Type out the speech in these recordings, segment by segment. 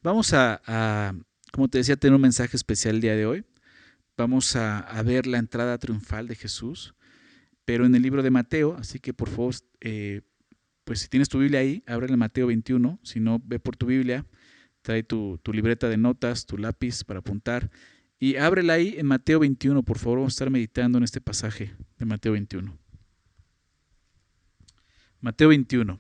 Vamos como te decía, tener un mensaje especial el día de hoy. Vamos a ver la entrada triunfal de Jesús, pero en el libro de Mateo, así que por favor, pues si tienes tu Biblia ahí, ábrele Mateo 21, si no, ve por tu Biblia, trae tu libreta de notas, tu lápiz para apuntar, y ábrela ahí en Mateo 21, por favor, vamos a estar meditando en este pasaje de Mateo 21. Mateo 21.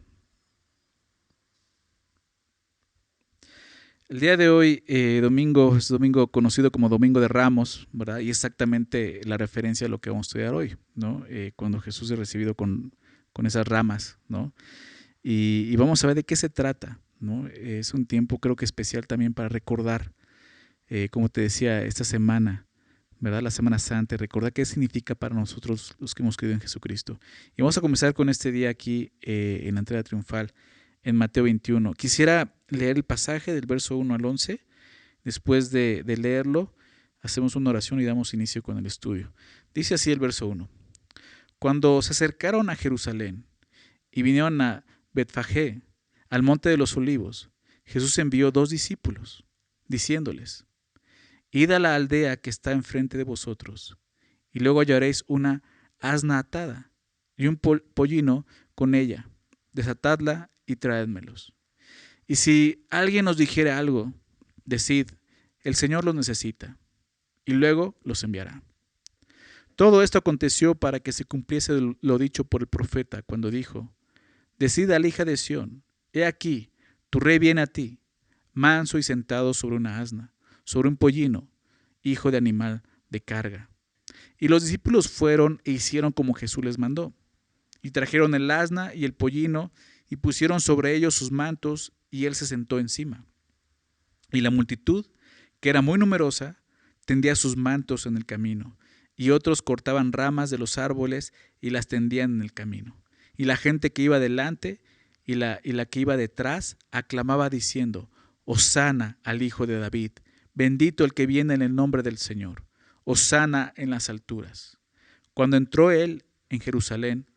El día de hoy, domingo, es domingo conocido como Domingo de Ramos, ¿verdad? Y exactamente la referencia a lo que vamos a estudiar hoy, ¿no? Cuando Jesús es recibido con esas ramas, ¿no? Y vamos a ver de qué se trata, ¿no? Es un tiempo creo que especial también para recordar, como te decía, esta semana, ¿verdad? La Semana Santa, recordar qué significa para nosotros los que hemos creído en Jesucristo. Y vamos a comenzar con este día aquí en la entrega triunfal en Mateo 21. Quisiera leer el pasaje del verso 1 al 11. Después de leerlo, hacemos una oración y damos inicio con el estudio. Dice así el verso 1. Cuando se acercaron a Jerusalén y vinieron a Betfagé, al monte de los olivos, Jesús envió 2 discípulos, diciéndoles: Id a la aldea que está enfrente de vosotros, y luego hallaréis una asna atada y un pollino con ella. Desatadla y traédmelos. Y si alguien os dijere algo, decid: el Señor los necesita, y luego los enviará. Todo esto aconteció para que se cumpliese lo dicho por el profeta cuando dijo: Decid a la hija de Sión: he aquí, tu rey viene a ti, manso y sentado sobre una asna, sobre un pollino, hijo de animal de carga. Y los discípulos fueron e hicieron como Jesús les mandó. Y trajeron el asna y el pollino, y pusieron sobre ellos sus mantos, y él se sentó encima. Y la multitud, que era muy numerosa, tendía sus mantos en el camino, y otros cortaban ramas de los árboles y las tendían en el camino. Y la gente que iba delante y la que iba detrás aclamaba diciendo: Hosana al Hijo de David, bendito el que viene en el nombre del Señor, Hosana en las alturas. Cuando entró él en Jerusalén,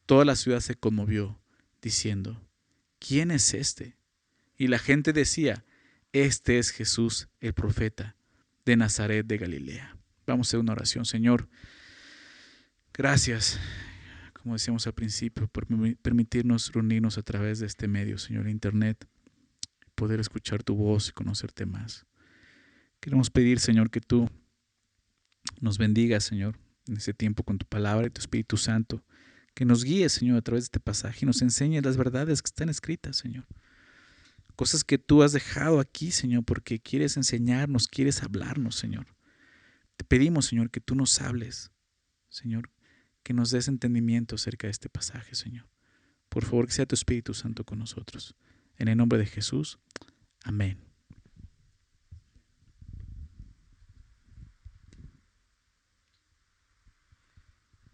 toda la ciudad se conmovió, diciendo: ¿quién es este? Y la gente decía: este es Jesús, el profeta de Nazaret de Galilea. Vamos a hacer una oración. Señor, gracias, como decíamos al principio, por permitirnos reunirnos a través de este medio, Señor, internet, poder escuchar tu voz y conocerte más. Queremos pedir, Señor, que tú nos bendigas, Señor, en este tiempo con tu palabra y tu Espíritu Santo, que nos guíe, Señor, a través de este pasaje y nos enseñe las verdades que están escritas, Señor. Cosas que tú has dejado aquí, Señor, porque quieres enseñarnos, quieres hablarnos, Señor. Te pedimos, Señor, que tú nos hables, Señor, que nos des entendimiento acerca de este pasaje, Señor. Por favor, que sea tu Espíritu Santo con nosotros. En el nombre de Jesús, amén.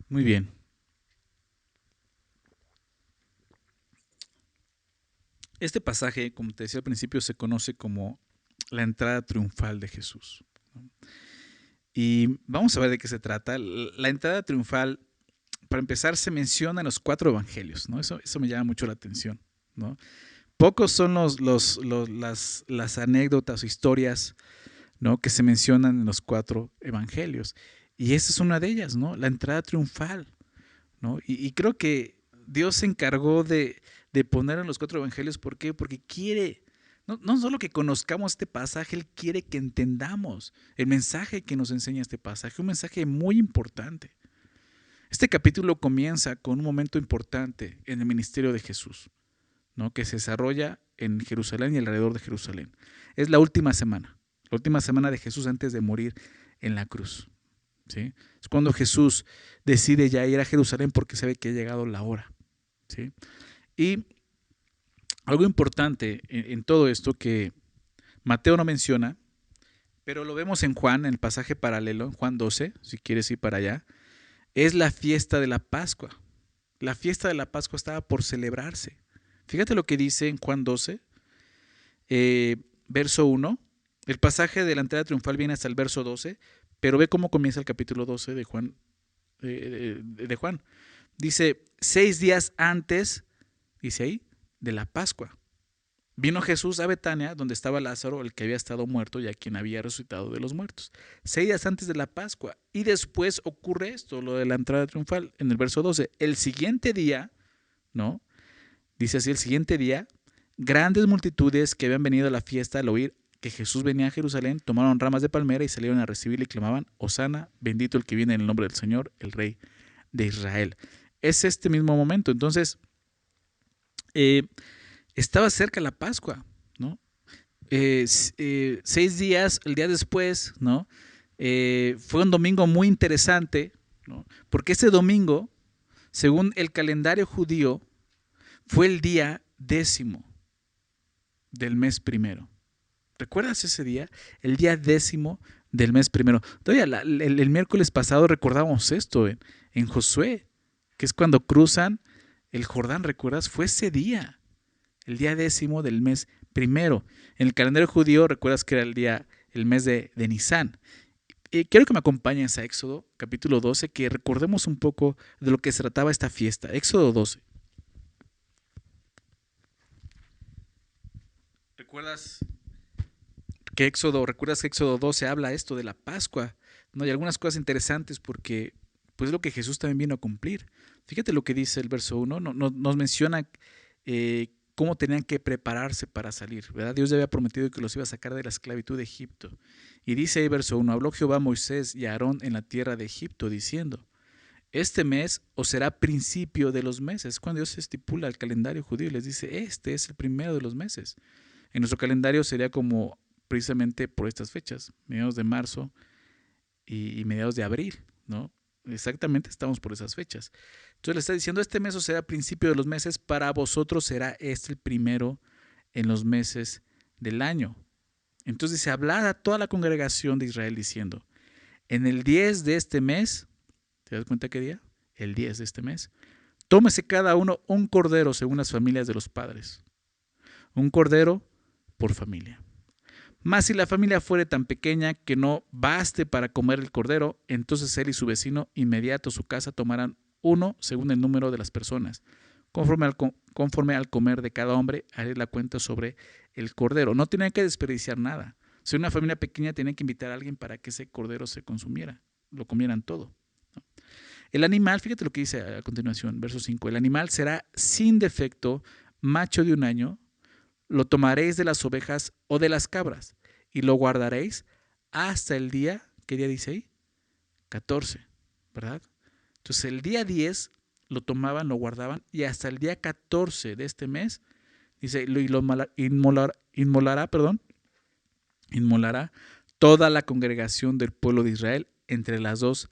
Muy bien. Este pasaje, como te decía al principio, se conoce como la entrada triunfal de Jesús. Y vamos a ver de qué se trata. La entrada triunfal, para empezar, se menciona en los 4 evangelios, ¿no? Eso me llama mucho la atención, ¿no? Pocos son las anécdotas o historias, ¿no?, que se mencionan en los 4 evangelios. Y esta es una de ellas, ¿no? La entrada triunfal, ¿no? Y creo que Dios se encargó de poner en los 4 evangelios. ¿Por qué? Porque quiere, no solo que conozcamos este pasaje, Él quiere que entendamos el mensaje que nos enseña este pasaje, un mensaje muy importante. Este capítulo comienza con un momento importante en el ministerio de Jesús, ¿no?, que se desarrolla en Jerusalén y alrededor de Jerusalén. Es la última semana de Jesús antes de morir en la cruz, ¿sí? Es cuando Jesús decide ya ir a Jerusalén porque sabe que ha llegado la hora, ¿sí? Y algo importante en todo esto que Mateo no menciona, pero lo vemos en Juan, en el pasaje paralelo, en Juan 12, si quieres ir para allá, es la fiesta de la Pascua. La fiesta de la Pascua estaba por celebrarse. Fíjate lo que dice en Juan 12, verso 1. El pasaje de la entrada triunfal viene hasta el verso 12, pero ve cómo comienza el capítulo 12 de Juan. De Juan. Dice, 6 días antes, dice ahí, de la Pascua. Vino Jesús a Betania, donde estaba Lázaro, el que había estado muerto y a quien había resucitado de los muertos. 6 días antes de la Pascua. Y después ocurre esto, lo de la entrada triunfal, en el verso 12. El siguiente día, ¿no? Dice así, el siguiente día, grandes multitudes que habían venido a la fiesta al oír que Jesús venía a Jerusalén, tomaron ramas de palmera y salieron a recibirle y clamaban, Hosana, bendito el que viene en el nombre del Señor, el Rey de Israel. Es este mismo momento. Entonces, estaba cerca la Pascua, ¿no? 6 días, el día después, ¿no? Fue un domingo muy interesante, ¿no? Porque ese domingo, según el calendario judío, fue el día 10º del mes primero. ¿Recuerdas ese día? El día 10º del mes primero. Todavía el miércoles pasado recordábamos esto en Josué, que es cuando cruzan el Jordán, ¿recuerdas? Fue ese día, el día 10º del mes primero. En el calendario judío, recuerdas que era el mes de Nisán. Quiero que me acompañes a Éxodo, capítulo 12, que recordemos un poco de lo que se trataba esta fiesta. Éxodo 12. ¿Recuerdas que Éxodo 12 habla esto de la Pascua? ¿No? Y algunas cosas interesantes porque pues es lo que Jesús también vino a cumplir. Fíjate lo que dice el verso 1, nos menciona cómo tenían que prepararse para salir, ¿verdad? Dios ya había prometido que los iba a sacar de la esclavitud de Egipto. Y dice ahí verso 1, habló Jehová a Moisés y a Aarón en la tierra de Egipto, diciendo, este mes os será principio de los meses. Cuando Dios estipula el calendario judío, les dice, este es el primero de los meses. En nuestro calendario sería como precisamente por estas fechas, mediados de marzo y mediados de abril, ¿no? Exactamente estamos por esas fechas. Entonces le está diciendo, este mes os será principio de los meses, para vosotros será este el primero en los meses del año. Entonces dice, hablad a toda la congregación de Israel diciendo, en el 10 de este mes, ¿te das cuenta qué día? El 10 de este mes, tómese cada uno un cordero según las familias de los padres. Un cordero por familia. Mas si la familia fuere tan pequeña que no baste para comer el cordero, entonces él y su vecino inmediato a su casa tomarán uno según el número de las personas. Conforme al comer de cada hombre, haré la cuenta sobre el cordero. No tenían que desperdiciar nada. Si una familia pequeña tenía que invitar a alguien para que ese cordero se consumiera, lo comieran todo. El animal, fíjate lo que dice a continuación, verso 5, el animal será sin defecto, macho de 1 año, lo tomaréis de las ovejas o de las cabras y lo guardaréis hasta el día, ¿qué día dice ahí? 14, ¿verdad? Entonces el día 10 lo tomaban, lo guardaban y hasta el día 14 de este mes, dice, inmolará toda la congregación del pueblo de Israel entre las 2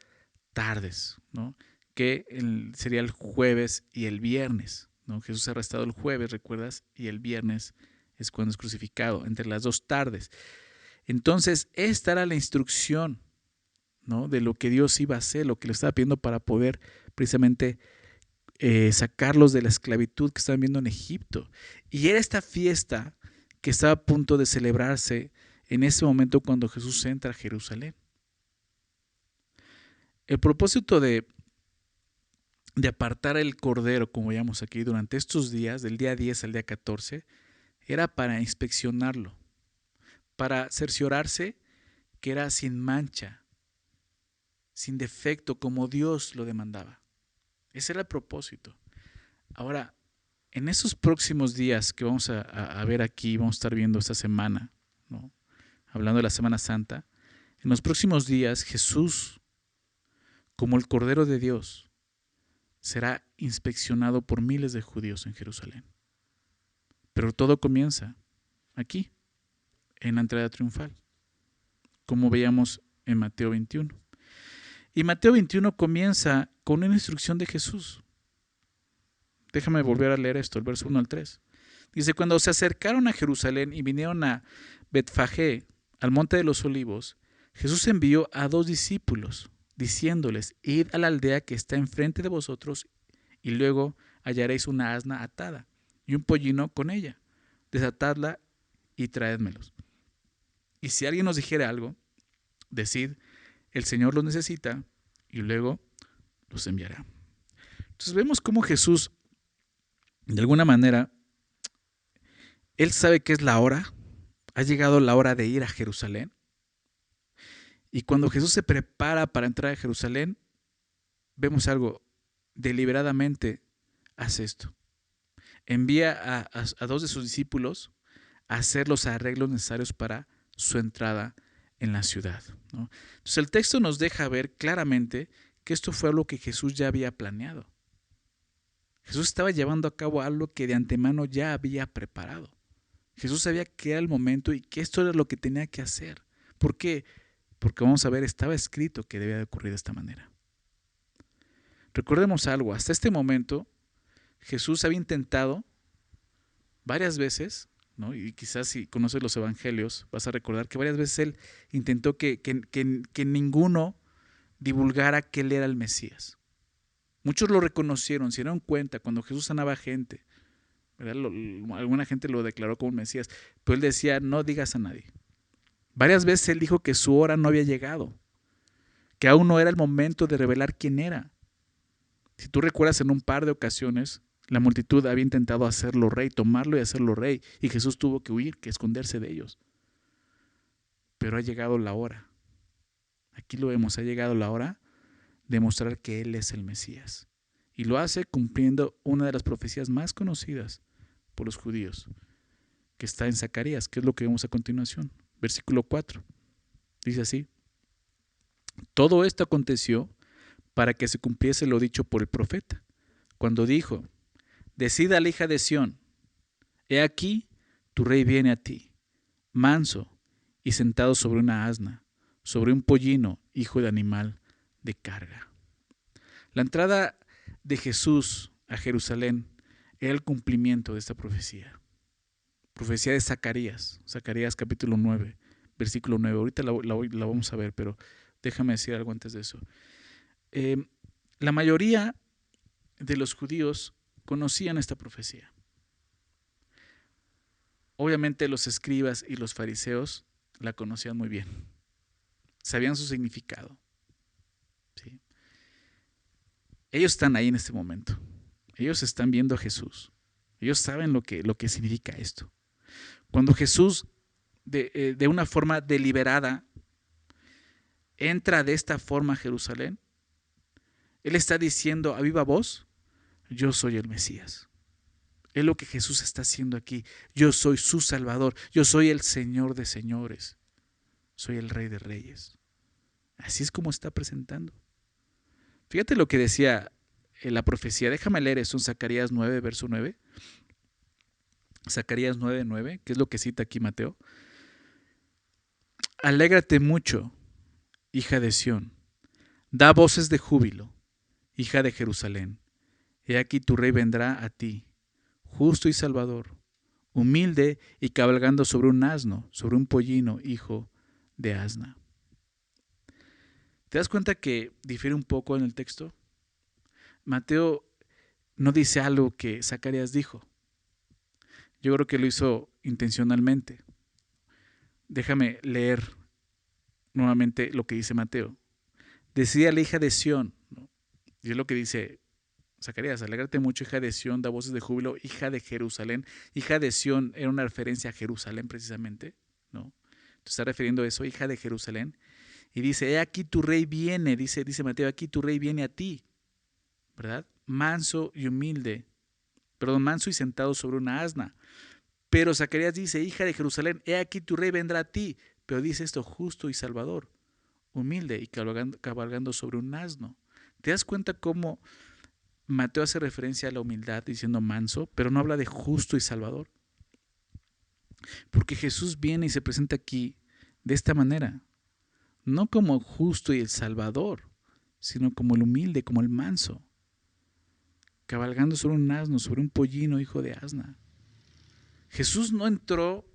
tardes, ¿no? Que sería el jueves y el viernes, ¿no? Jesús es arrestado el jueves, ¿recuerdas? Y el viernes es cuando es crucificado, entre las 2 tardes. Entonces, esta era la instrucción, ¿no? De lo que Dios iba a hacer, lo que le estaba pidiendo para poder precisamente sacarlos de la esclavitud que estaban viendo en Egipto. Y era esta fiesta que estaba a punto de celebrarse en ese momento cuando Jesús entra a Jerusalén. El propósito de apartar el cordero, como veíamos aquí, durante estos días, del día 10 al día 14, era para inspeccionarlo, para cerciorarse que era sin mancha, sin defecto, como Dios lo demandaba. Ese era el propósito. Ahora, en esos próximos días que vamos a ver aquí, vamos a estar viendo esta semana, ¿no? Hablando de la Semana Santa, en los próximos días Jesús, como el Cordero de Dios, será inspeccionado por miles de judíos en Jerusalén. Pero todo comienza aquí, en la entrada triunfal, como veíamos en Mateo 21. Y Mateo 21 comienza con una instrucción de Jesús. Déjame volver a leer esto, el verso 1 al 3. Dice, cuando se acercaron a Jerusalén y vinieron a Betfagé, al monte de los olivos, Jesús envió a 2 discípulos, diciéndoles, id a la aldea que está enfrente de vosotros y luego hallaréis una asna atada y un pollino con ella. Desatadla y traédmelos. Y si alguien nos dijera algo, decid, el Señor los necesita y luego los enviará. Entonces vemos cómo Jesús, de alguna manera, Él sabe que es la hora, ha llegado la hora de ir a Jerusalén. Y cuando Jesús se prepara para entrar a Jerusalén, vemos algo, deliberadamente hace esto. Envía a dos de sus discípulos a hacer los arreglos necesarios para su entrada en la ciudad, ¿no? Entonces el texto nos deja ver claramente que esto fue algo que Jesús ya había planeado. Jesús estaba llevando a cabo algo que de antemano ya había preparado. Jesús sabía que era el momento y que esto era lo que tenía que hacer. ¿Por qué? Porque vamos a ver, estaba escrito que debía de ocurrir de esta manera. Recordemos algo, hasta este momento Jesús había intentado varias veces, ¿no? Y quizás si conoces los evangelios vas a recordar que varias veces él intentó que ninguno divulgara que él era el Mesías. Muchos lo reconocieron, se dieron cuenta cuando Jesús sanaba gente, ¿verdad? Alguna gente lo declaró como un Mesías, pero él decía, no digas a nadie. Varias veces él dijo que su hora no había llegado, que aún no era el momento de revelar quién era. Si tú recuerdas, en un par de ocasiones la multitud había intentado hacerlo rey, tomarlo y hacerlo rey, y Jesús tuvo que huir, que esconderse de ellos. Pero ha llegado la hora. Aquí lo vemos, ha llegado la hora de mostrar que Él es el Mesías. Y lo hace cumpliendo una de las profecías más conocidas por los judíos, que está en Zacarías, que es lo que vemos a continuación. Versículo 4. Dice así: todo esto aconteció para que se cumpliese lo dicho por el profeta, cuando dijo: decida la hija de Sión, he aquí, tu rey viene a ti, manso y sentado sobre una asna, sobre un pollino, hijo de animal de carga. La entrada de Jesús a Jerusalén era el cumplimiento de esta profecía. Profecía de Zacarías, Zacarías capítulo 9, versículo 9. Ahorita la vamos a ver, pero déjame decir algo antes de eso. La mayoría de los judíos conocían esta profecía. Obviamente los escribas y los fariseos la conocían muy bien, sabían su significado, ¿sí? Ellos están ahí en este momento, ellos están viendo a Jesús, ellos saben lo que significa esto. Cuando Jesús de una forma deliberada entra de esta forma a Jerusalén, Él está diciendo a viva voz: yo soy el Mesías. Es lo que Jesús está haciendo aquí. Yo soy su Salvador, yo soy el Señor de señores, soy el Rey de reyes. Así es como está presentando. Fíjate lo que decía la profecía. Déjame leer eso en Zacarías 9, verso 9. Zacarías 9, 9, que es lo que cita aquí Mateo. Alégrate mucho, hija de Sión. Da voces de júbilo, hija de Jerusalén. He aquí tu rey vendrá a ti, justo y salvador, humilde y cabalgando sobre un asno, sobre un pollino, hijo de asna. ¿Te das cuenta que difiere un poco en el texto? Mateo no dice algo que Zacarías dijo. Yo creo que lo hizo intencionalmente. Déjame leer nuevamente lo que dice Mateo. Decía la hija de Sión, ¿no? Y es lo que dice Zacarías: alégrate mucho, hija de Sión, da voces de júbilo, hija de Jerusalén. Hija de Sión era una referencia a Jerusalén precisamente, ¿no? Te está refiriendo a eso, hija de Jerusalén. Y dice: he aquí tu rey viene, dice Mateo, aquí tu rey viene a ti, ¿verdad? Manso y humilde, perdón, manso y sentado sobre una asna. Pero Zacarías dice: hija de Jerusalén, he aquí tu rey vendrá a ti. Pero dice esto: justo y salvador, humilde y cabalgando sobre un asno. ¿Te das cuenta cómo Mateo hace referencia a la humildad diciendo manso, pero no habla de justo y salvador? Porque Jesús viene y se presenta aquí de esta manera, no como justo y el salvador, sino como el humilde, como el manso, cabalgando sobre un asno, sobre un pollino, hijo de asna. Jesús no entró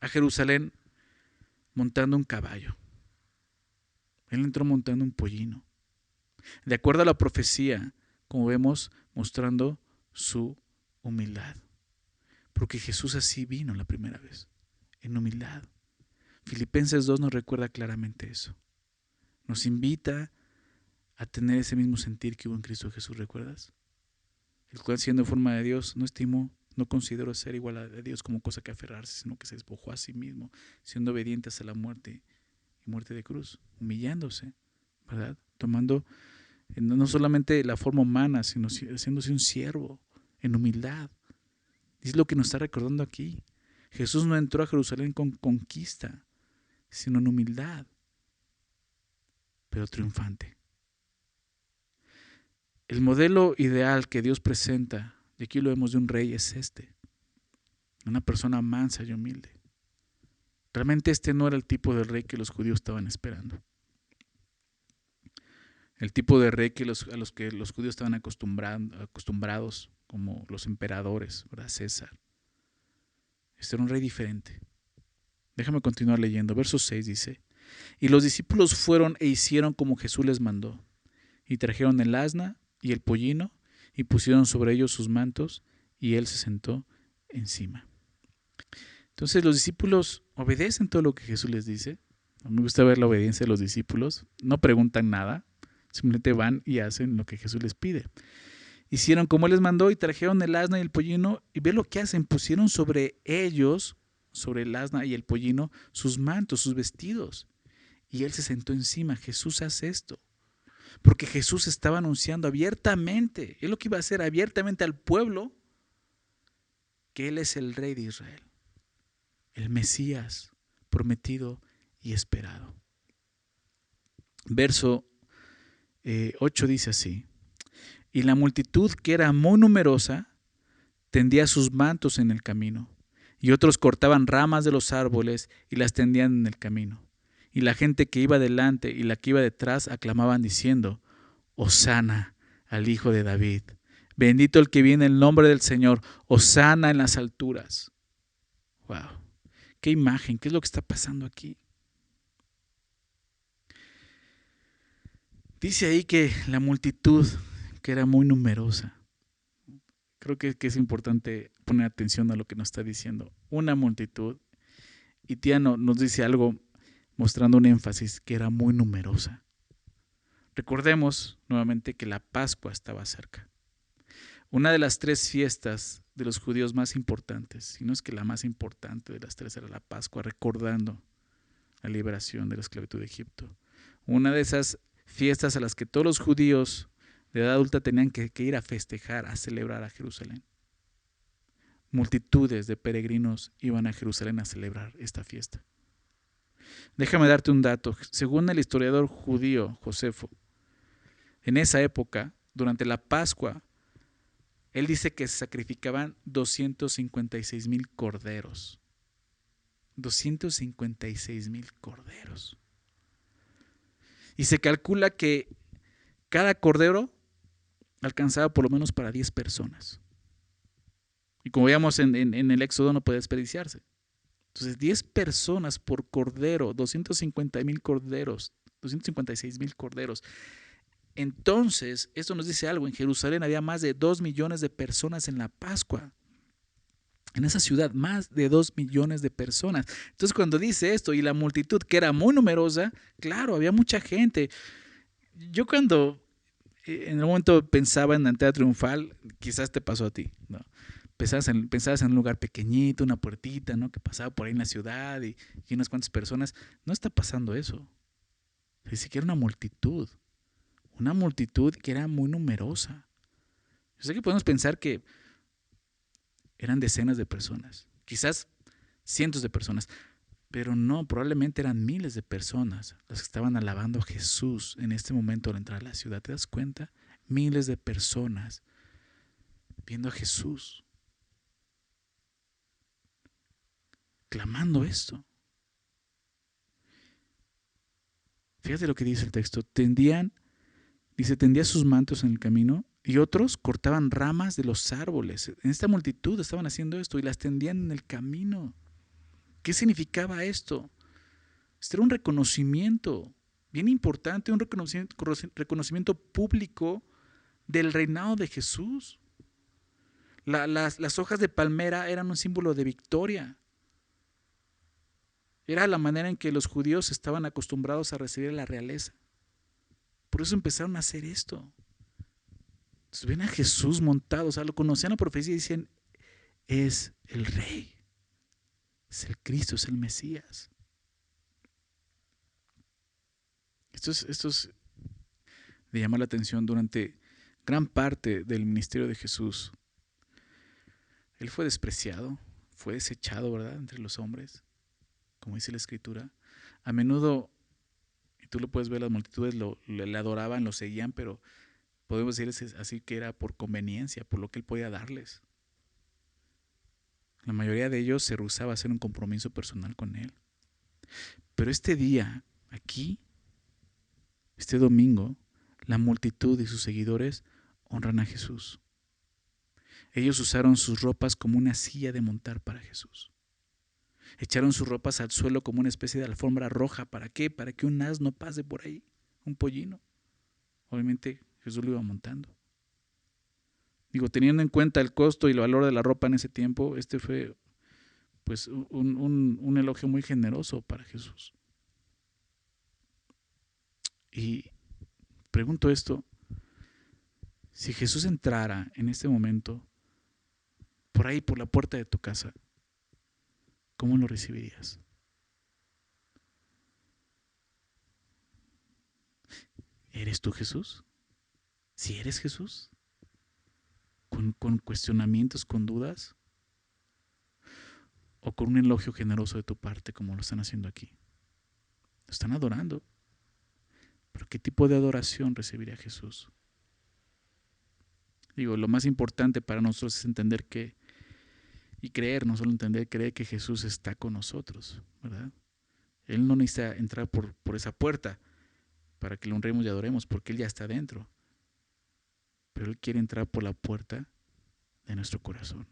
a Jerusalén montando un caballo. Él entró montando un pollino. De acuerdo a la profecía, como vemos, mostrando su humildad. Porque Jesús así vino la primera vez, en humildad. Filipenses 2 nos recuerda claramente eso. Nos invita a tener ese mismo sentir que hubo en Cristo Jesús, ¿recuerdas? El cual, siendo en forma de Dios, no estimó No consideró ser igual a Dios como cosa que aferrarse, sino que se despojó a sí mismo, siendo obediente hasta la muerte y muerte de cruz, humillándose, ¿verdad? Tomando no solamente la forma humana, sino haciéndose un siervo en humildad. Y es lo que nos está recordando aquí. Jesús no entró a Jerusalén con conquista, sino en humildad, pero triunfante. El modelo ideal que Dios presenta, y aquí lo vemos de un rey, es una persona mansa y humilde. Realmente este no era el tipo de rey que los judíos estaban esperando. El tipo de rey a los que los judíos estaban acostumbrados, como los emperadores, ¿verdad? César. Este era un rey diferente. Déjame continuar leyendo. Verso 6 dice: y los discípulos fueron e hicieron como Jesús les mandó, y trajeron el asna y el pollino, y pusieron sobre ellos sus mantos, y él se sentó encima. Entonces los discípulos obedecen todo lo que Jesús les dice. Me gusta ver la obediencia de los discípulos. No preguntan nada, simplemente van y hacen lo que Jesús les pide. Hicieron como él les mandó y trajeron el asna y el pollino, y ve lo que hacen, pusieron sobre ellos, sobre el asna y el pollino, sus mantos, sus vestidos, y él se sentó encima. Jesús hace esto porque Jesús estaba anunciando abiertamente, es lo que iba a hacer abiertamente al pueblo, que él es el rey de Israel, el Mesías prometido y esperado. Verso 8 dice así: y la multitud, que era muy numerosa, tendía sus mantos en el camino, y otros cortaban ramas de los árboles y las tendían en el camino. Y la gente que iba delante y la que iba detrás aclamaban diciendo: Hosana al Hijo de David. Bendito el que viene en el nombre del Señor. Hosana en las alturas. Wow. Qué imagen, qué es lo que está pasando aquí. Dice ahí que la multitud, que era muy numerosa. Creo que es importante poner atención a lo que nos está diciendo. Una multitud. Y Tiano nos dice algo mostrando un énfasis, que era muy numerosa. Recordemos nuevamente que la Pascua estaba cerca. Una de las 3 fiestas de los judíos más importantes, si no es que la más importante de las 3, era la Pascua, recordando la liberación de la esclavitud de Egipto. Una de esas fiestas a las que todos los judíos de edad adulta tenían que ir a festejar, a celebrar a Jerusalén. Multitudes de peregrinos iban a Jerusalén a celebrar esta fiesta. Déjame darte un dato. Según el historiador judío Josefo, en esa época, durante la Pascua, él dice que se sacrificaban 256,000 corderos. 256,000 corderos. Y se calcula que cada cordero alcanzaba por lo menos para 10 personas. Y como veíamos en el Éxodo, no puede desperdiciarse. Entonces, 10 personas por cordero, 250,000 corderos, 256,000 corderos. Entonces, esto nos dice algo. En Jerusalén había más de 2 millones de personas en la Pascua. En esa ciudad, más de 2 millones de personas. Entonces, cuando dice esto, y la multitud, que era muy numerosa, claro, había mucha gente. Yo cuando en el momento pensaba en la entrada triunfal, quizás te pasó a ti, ¿no? Pensabas en un lugar pequeñito, una puertita, ¿no? Que pasaba por ahí en la ciudad y unas cuantas personas. No está pasando eso. Ni siquiera una multitud que era muy numerosa. Yo sé que podemos pensar que eran decenas de personas, quizás cientos de personas, pero no, probablemente eran miles de personas las que estaban alabando a Jesús en este momento al entrar a la ciudad. ¿Te das cuenta? Miles de personas viendo a Jesús, clamando esto. Fíjate lo que dice el texto. Tendía sus mantos en el camino, y otros cortaban ramas de los árboles. En esta multitud estaban haciendo esto y las tendían en el camino. ¿Qué significaba esto? Este era un reconocimiento bien importante, un reconocimiento público del reinado de Jesús. Las hojas de palmera eran un símbolo de victoria. Era la manera en que los judíos estaban acostumbrados a recibir a la realeza. Por eso empezaron a hacer esto. Entonces ven a Jesús montado, o sea, lo conocían la profecía y decían, es el Rey, es el Cristo, es el Mesías. Esto es de llamar la atención. Durante gran parte del ministerio de Jesús, Él fue despreciado, fue desechado, ¿verdad?, entre los hombres, como dice la Escritura. A menudo, y tú lo puedes ver, las multitudes le adoraban, lo seguían, pero podemos decir así que era por conveniencia, por lo que Él podía darles. La mayoría de ellos se rehusaba a hacer un compromiso personal con Él. Pero este día, aquí, este domingo, la multitud y sus seguidores honran a Jesús. Ellos usaron sus ropas como una silla de montar para Jesús. Echaron sus ropas al suelo como una especie de alfombra roja. ¿Para qué? Para que un asno pase por ahí, un pollino. Obviamente Jesús lo iba montando. Digo, teniendo en cuenta el costo y el valor de la ropa en ese tiempo, este fue pues un elogio muy generoso para Jesús. Y pregunto esto: si Jesús entrara en este momento por ahí, por la puerta de tu casa, ¿cómo lo recibirías? ¿Eres tú Jesús? ¿Si eres Jesús? ¿Con cuestionamientos, con dudas? ¿O con un elogio generoso de tu parte, como lo están haciendo aquí? Lo están adorando. ¿Pero qué tipo de adoración recibiría Jesús? Digo, lo más importante para nosotros es entender que, y creer, no solo entender, creer que Jesús está con nosotros, ¿verdad? Él no necesita entrar por esa puerta para que lo honremos y adoremos, porque Él ya está dentro. Pero Él quiere entrar por la puerta de nuestro corazón.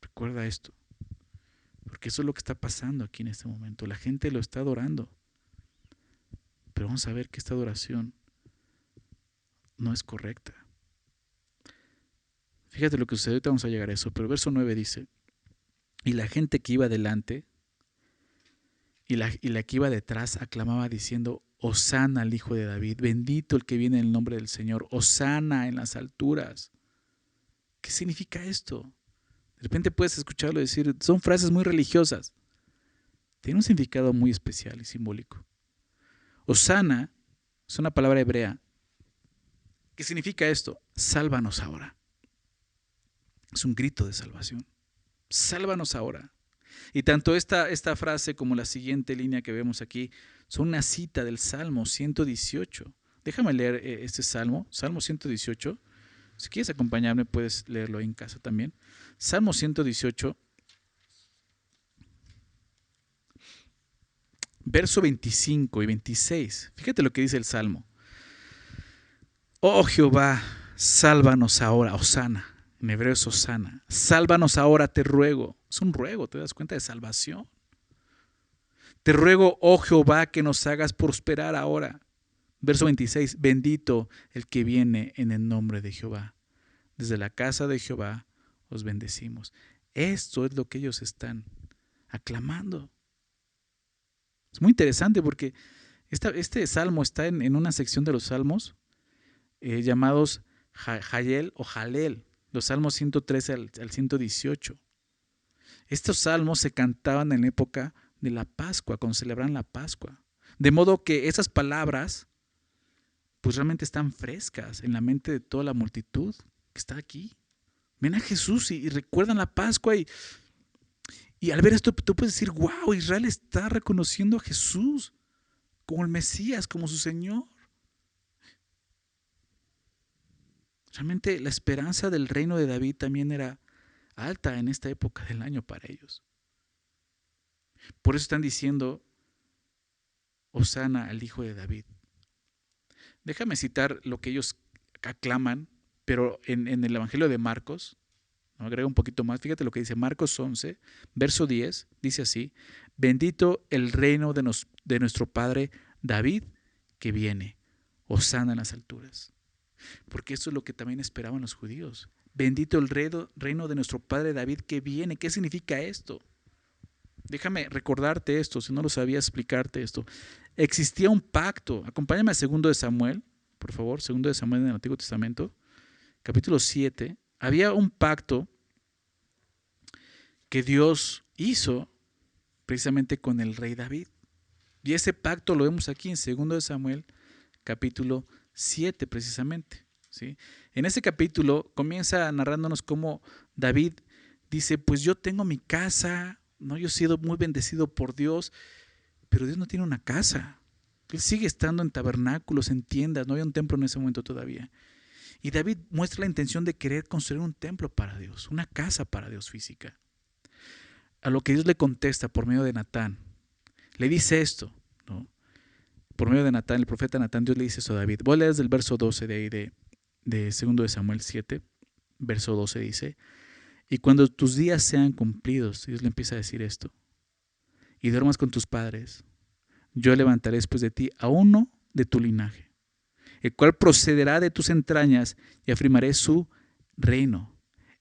Recuerda esto, porque eso es lo que está pasando aquí en este momento. La gente lo está adorando, pero vamos a ver que esta adoración no es correcta. Fíjate lo que sucedió, ahorita vamos a llegar a eso, pero el verso 9 dice: y la gente que iba delante y la que iba detrás aclamaba diciendo: Hosana al Hijo de David, bendito el que viene en el nombre del Señor, Hosana en las alturas. ¿Qué significa esto? De repente puedes escucharlo decir, son frases muy religiosas. Tiene un significado muy especial y simbólico. Hosana es una palabra hebrea. ¿Qué significa esto? Sálvanos ahora. Es un grito de salvación. Sálvanos ahora. Y tanto esta frase como la siguiente línea que vemos aquí son una cita del Salmo 118. Déjame leer este Salmo 118. Si quieres acompañarme, puedes leerlo ahí en casa también. Salmo 118, verso 25 y 26. Fíjate lo que dice el Salmo. Oh Jehová, sálvanos ahora, Hosana. En hebreo es Hosana. Sálvanos ahora, te ruego. Es un ruego, ¿te das cuenta? De salvación. Te ruego, oh Jehová, que nos hagas prosperar ahora. Verso 26. Bendito el que viene en el nombre de Jehová. Desde la casa de Jehová os bendecimos. Esto es lo que ellos están aclamando. Es muy interesante porque este salmo está en una sección de los salmos llamados Hayel o Jalel, los salmos 113 al 118. Estos salmos se cantaban en la época de la Pascua, cuando celebraban la Pascua. De modo que esas palabras pues realmente están frescas en la mente de toda la multitud que está aquí. Ven a Jesús y recuerdan la Pascua y al ver esto tú puedes decir, wow, Israel está reconociendo a Jesús como el Mesías, como su Señor. Realmente la esperanza del reino de David también era alta en esta época del año para ellos. Por eso están diciendo, Hosana al Hijo de David. Déjame citar lo que ellos aclaman, pero en el Evangelio de Marcos, ¿no? Agrega un poquito más. Fíjate lo que dice Marcos 11, verso 10, dice así: bendito el reino de nuestro Padre David que viene, Hosana en las alturas. Porque eso es lo que también esperaban los judíos. Bendito el reino de nuestro Padre David que viene. ¿Qué significa esto? Déjame recordarte esto, si no lo sabía, explicarte esto. Existía un pacto. Acompáñame a 2 de Samuel, por favor, 2 de Samuel en el Antiguo Testamento, capítulo 7. Había un pacto que Dios hizo precisamente con el rey David. Y ese pacto lo vemos aquí en 2 de Samuel, capítulo 7 precisamente, ¿sí? En ese capítulo comienza narrándonos cómo David dice, pues yo tengo mi casa, ¿no? Yo he sido muy bendecido por Dios, pero Dios no tiene una casa. Él sigue estando en tabernáculos, en tiendas, no había un templo en ese momento todavía. Y David muestra la intención de querer construir un templo para Dios, una casa para Dios física. A lo que Dios le contesta por medio de Natán. Le dice esto, ¿no? Por medio de Natán, el profeta Natán, Dios le dice eso a David. Voy a leer desde el verso 12 de ahí de 2 de Samuel 7, verso 12 dice, y cuando tus días sean cumplidos, Dios le empieza a decir esto, y duermas con tus padres, yo levantaré después de ti a uno de tu linaje, el cual procederá de tus entrañas y afirmaré su reino.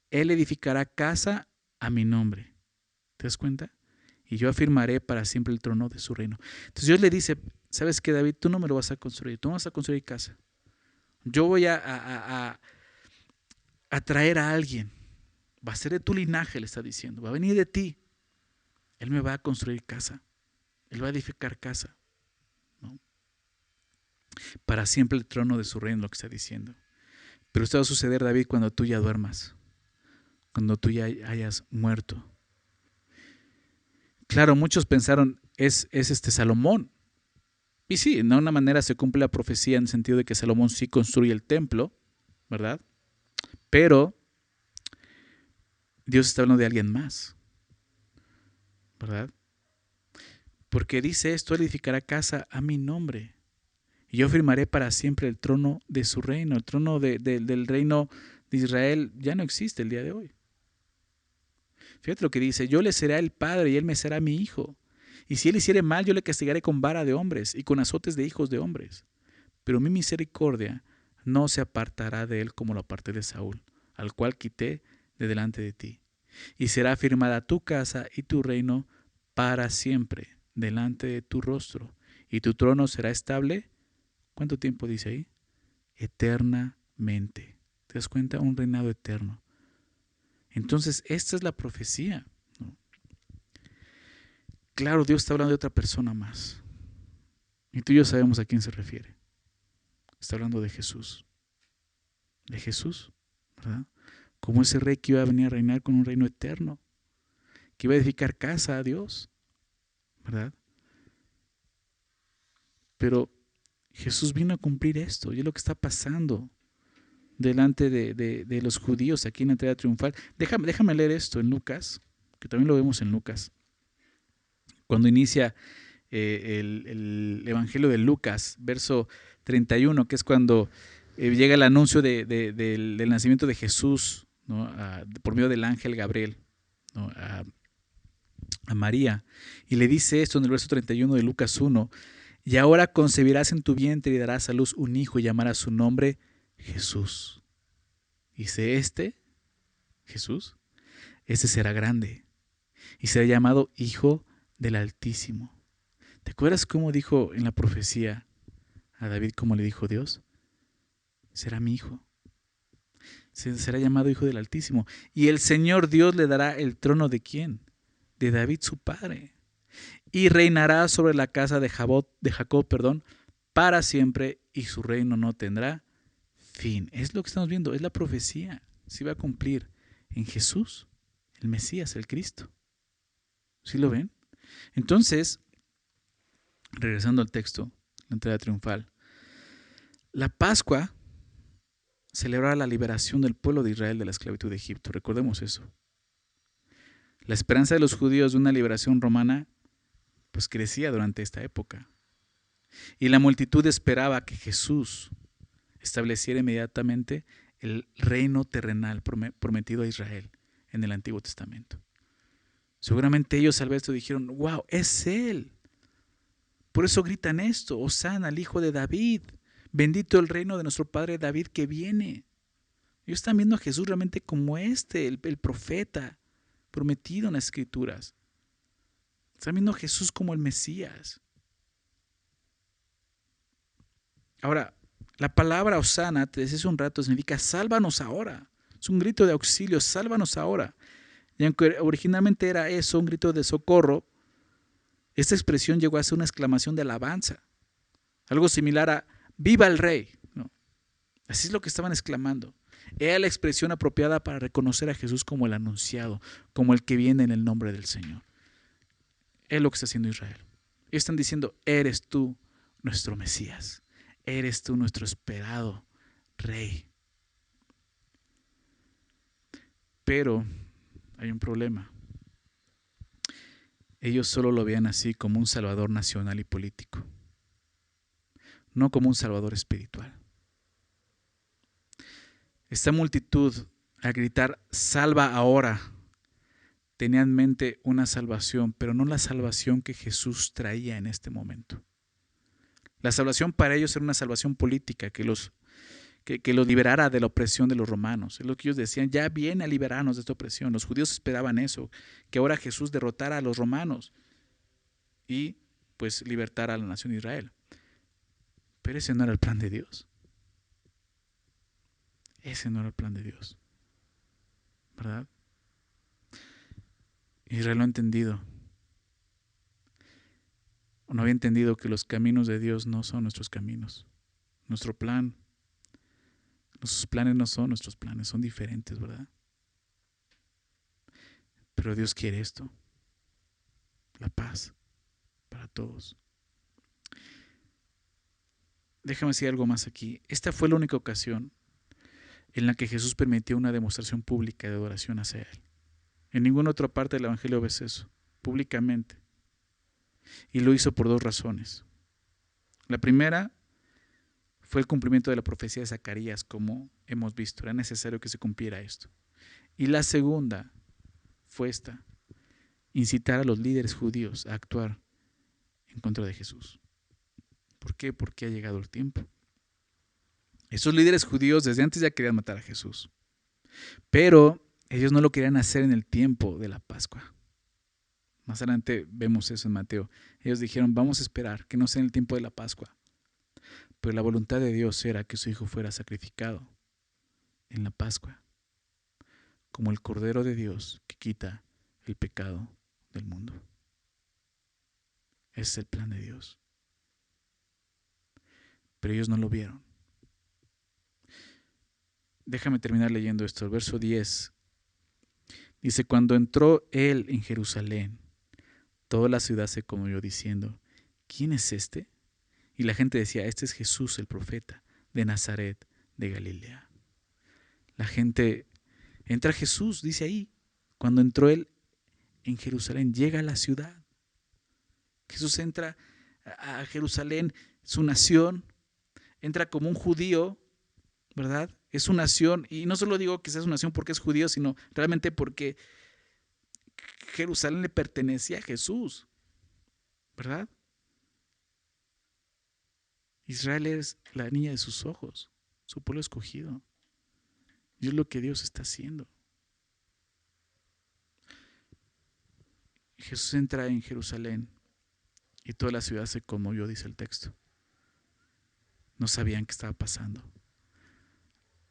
Él edificará casa a mi nombre. ¿Te das cuenta? Y yo afirmaré para siempre el trono de su reino. Entonces Dios le dice, ¿sabes qué, David? Tú no me lo vas a construir, tú no vas a construir casa. Yo voy a traer a alguien. Va a ser de tu linaje, le está diciendo. Va a venir de ti. Él me va a construir casa. Él va a edificar casa, ¿no? Para siempre el trono de su reino, lo que está diciendo. Pero esto va a suceder, David, cuando tú ya duermas. Cuando tú ya hayas muerto. Claro, muchos pensaron, es Salomón. Y sí, de una manera se cumple la profecía en el sentido de que Salomón sí construye el templo, ¿verdad? Pero Dios está hablando de alguien más, ¿verdad? Porque dice esto, él edificará casa a mi nombre. Y yo firmaré para siempre el trono de su reino. El trono del reino de Israel ya no existe el día de hoy. Fíjate lo que dice, yo le seré el padre y él me será mi hijo. Y si él hiciere mal, yo le castigaré con vara de hombres y con azotes de hijos de hombres. Pero mi misericordia no se apartará de él como lo aparté de Saúl, al cual quité de delante de ti. Y será firmada tu casa y tu reino para siempre delante de tu rostro. Y tu trono será estable. ¿Cuánto tiempo dice ahí? Eternamente. ¿Te das cuenta? Un reinado eterno. Entonces, esta es la profecía, ¿no? Claro, Dios está hablando de otra persona más. Y tú y yo sabemos a quién se refiere. Está hablando de Jesús. De Jesús, ¿verdad? Como ese rey que iba a venir a reinar con un reino eterno. Que iba a edificar casa a Dios, ¿verdad? Pero Jesús vino a cumplir esto. Y es lo que está pasando delante de los judíos aquí en la entrada triunfal. Déjame leer esto en Lucas, que también lo vemos en Lucas. Cuando inicia el Evangelio de Lucas, verso 31, que es cuando llega el anuncio del nacimiento de Jesús, ¿no? Por medio del ángel Gabriel, ¿no? a María. Y le dice esto en el verso 31 de Lucas 1, y ahora concebirás en tu vientre y darás a luz un hijo y llamarás su nombre Jesús. Dice Jesús, este será grande y será llamado Hijo del Altísimo. ¿Te acuerdas cómo dijo en la profecía a David, cómo le dijo Dios? Será mi hijo. Será llamado Hijo del Altísimo. Y el Señor Dios le dará el trono de ¿quién? De David su padre. Y reinará sobre la casa de Jacob, para siempre, y su reino no tendrá fin. Es lo que estamos viendo, es la profecía. Se va a cumplir en Jesús, el Mesías, el Cristo. ¿Sí lo ven? Entonces, regresando al texto, la entrada triunfal, la Pascua celebraba la liberación del pueblo de Israel de la esclavitud de Egipto. Recordemos eso. La esperanza de los judíos de una liberación romana pues crecía durante esta época. Y la multitud esperaba que Jesús estableciera inmediatamente el reino terrenal prometido a Israel en el Antiguo Testamento. Seguramente ellos al ver esto dijeron, wow, es Él. Por eso gritan esto, Hosana al Hijo de David, bendito el reino de nuestro Padre David que viene. Ellos están viendo a Jesús realmente como el profeta prometido en las Escrituras. Están viendo a Jesús como el Mesías. Ahora, la palabra Hosana, te decía hace un rato, significa sálvanos ahora. Es un grito de auxilio, sálvanos ahora. Y aunque originalmente era eso, un grito de socorro, esta expresión llegó a ser una exclamación de alabanza. Algo similar a ¡Viva el Rey! ¿No? Así es lo que estaban exclamando. Era la expresión apropiada para reconocer a Jesús como el anunciado, como el que viene en el nombre del Señor. Es lo que está haciendo Israel. Ellos están diciendo, eres tú nuestro Mesías, eres tú nuestro esperado Rey. Pero hay un problema. Ellos solo lo veían así como un salvador nacional y político, no como un salvador espiritual. Esta multitud, al gritar, salva ahora, tenía en mente una salvación, pero no la salvación que Jesús traía en este momento. La salvación para ellos era una salvación política que los liberara de la opresión de los romanos. Es lo que ellos decían, ya viene a liberarnos de esta opresión. Los judíos esperaban eso, que ahora Jesús derrotara a los romanos y pues libertara a la nación de Israel. Pero ese no era el plan de Dios. Ese no era el plan de Dios, ¿verdad? Israel no ha entendido. No había entendido que los caminos de Dios no son nuestros caminos. Nuestros planes no son nuestros planes, son diferentes, ¿verdad? Pero Dios quiere esto, la paz para todos. Déjame decir algo más aquí. Esta fue la única ocasión en la que Jesús permitió una demostración pública de adoración hacia Él. En ninguna otra parte del Evangelio ves eso, públicamente. Y lo hizo por dos razones. La primera fue el cumplimiento de la profecía de Zacarías, como hemos visto. Era necesario que se cumpliera esto. Y la segunda fue esta: incitar a los líderes judíos a actuar en contra de Jesús. ¿Por qué? Porque ha llegado el tiempo. Esos líderes judíos desde antes ya querían matar a Jesús, pero ellos no lo querían hacer en el tiempo de la Pascua. Más adelante vemos eso en Mateo. Ellos dijeron, vamos a esperar que no sea en el tiempo de la Pascua. Pero la voluntad de Dios era que su Hijo fuera sacrificado en la Pascua, como el Cordero de Dios que quita el pecado del mundo. Ese es el plan de Dios. Pero ellos no lo vieron. Déjame terminar leyendo esto. El verso 10 dice, cuando entró él en Jerusalén, toda la ciudad se conmovió diciendo, ¿quién es este? Y la gente decía, este es Jesús el profeta de Nazaret de Galilea. La gente, entra Jesús, dice ahí, cuando entró él en Jerusalén, llega a la ciudad. Jesús entra a Jerusalén, su nación, entra como un judío, ¿verdad? Es su nación, y no solo digo que sea su nación porque es judío, sino realmente porque Jerusalén le pertenecía a Jesús, ¿verdad? Israel es la niña de sus ojos, su pueblo escogido. Y es lo que Dios está haciendo. Jesús entra en Jerusalén y toda la ciudad se conmovió, dice el texto. No sabían qué estaba pasando.